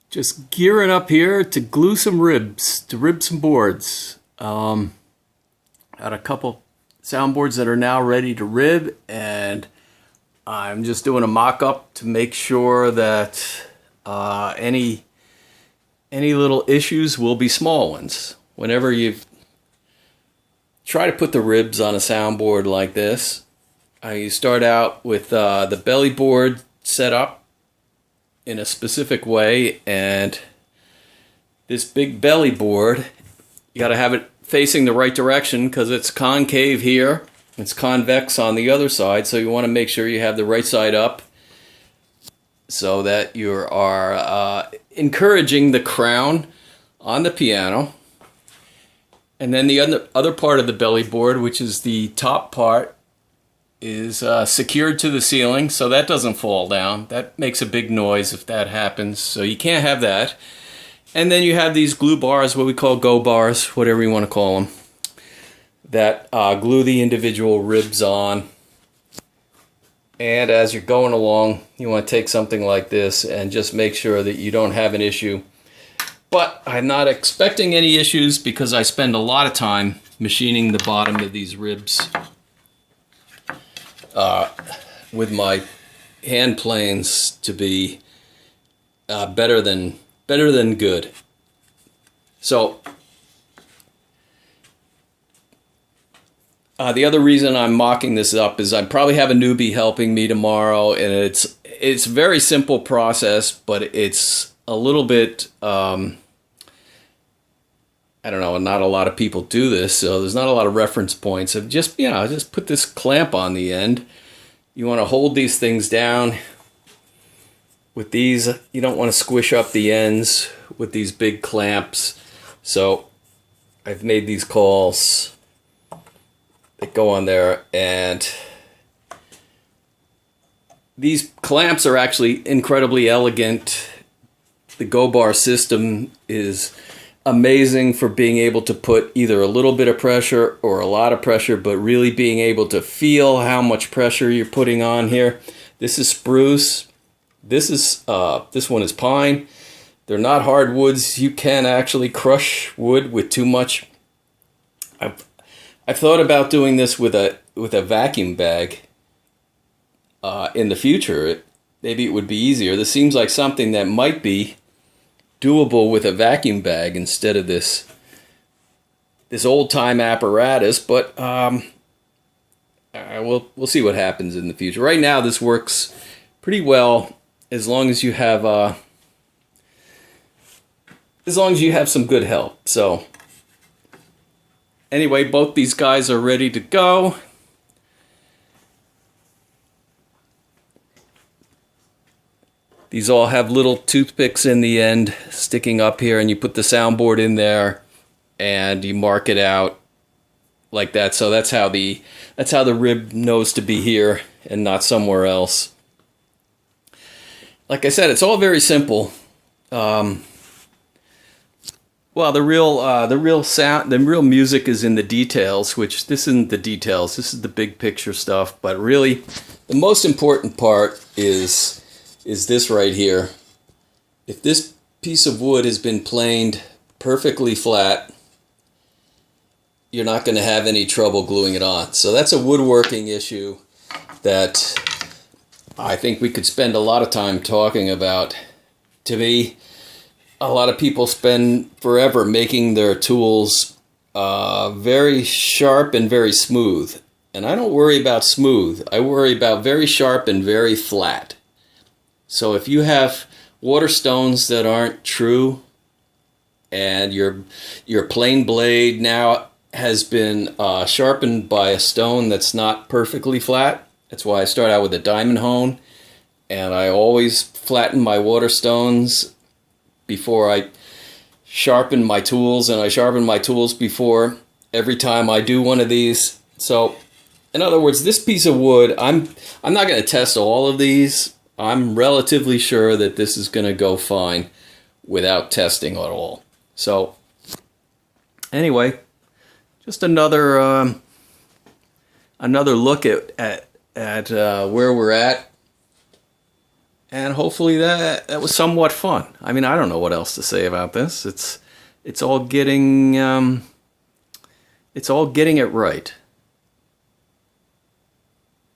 Just gearing up here to glue some ribs, to rib some boards. Got a couple soundboards that are now ready to rib, and I'm just doing a mock-up to make sure that any little issues will be small ones. Whenever you try to put the ribs on a soundboard like this, you start out with the belly board set up in a specific way, and this big belly board, you got to have it facing the right direction because it's concave here, it's convex on the other side, so you want to make sure you have the right side up so that you are encouraging the crown on the piano. And then the other part of the belly board, which is the top part, is secured to the ceiling, so that doesn't fall down. That makes a big noise if that happens, so you can't have that. And then you have these glue bars, what we call go bars, whatever you want to call them, that glue the individual ribs on. And as you're going along, you want to take something like this and just make sure that you don't have an issue. But I'm not expecting any issues because I spend a lot of time machining the bottom of these ribs with my hand planes to be better than good. So the other reason I'm mocking this up is I probably have a newbie helping me tomorrow, and it's a very simple process, but it's a little bit I don't know, not a lot of people do this, so there's not a lot of reference points of just put this clamp on the end. You want to hold these things down with these. You don't want to squish up the ends with these big clamps. So I've made these calls that go on there, and these clamps are actually incredibly elegant. The Go Bar system is amazing for being able to put either a little bit of pressure or a lot of pressure, but really being able to feel how much pressure you're putting on here. This is spruce. This one is pine. They're not hardwoods. You can actually crush wood with too much. I've thought about doing this with a vacuum bag in the future. Maybe it would be easier. This seems like something that might be doable with a vacuum bag instead of this old-time apparatus, but we'll see what happens in the future. Right now, this works pretty well as long as you have some good help. So anyway, both these guys are ready to go. These all have little toothpicks in the end sticking up here, and you put the soundboard in there and you mark it out like that. So that's how the rib knows to be here and not somewhere else. Like I said, it's all very simple. Well, the real music is in the details, which this isn't the details. This is the big picture stuff. But really, the most important part is this right here. If this piece of wood has been planed perfectly flat, you're not going to have any trouble gluing it on. So that's a woodworking issue that I think we could spend a lot of time talking about. To me, a lot of people spend forever making their tools very sharp and very smooth. And I don't worry about smooth. I worry about very sharp and very flat. So if you have water stones that aren't true, and your plain blade now has been sharpened by a stone that's not perfectly flat, that's why I start out with a diamond hone, and I always flatten my water stones before I sharpen my tools, and I sharpen my tools before every time I do one of these. So in other words, this piece of wood, I'm not going to test all of these. I'm relatively sure that this is going to go fine without testing at all. So anyway, just another look at where we're at. and hopefully that was somewhat fun. I mean, I don't know what else to say about this. It's all getting it right.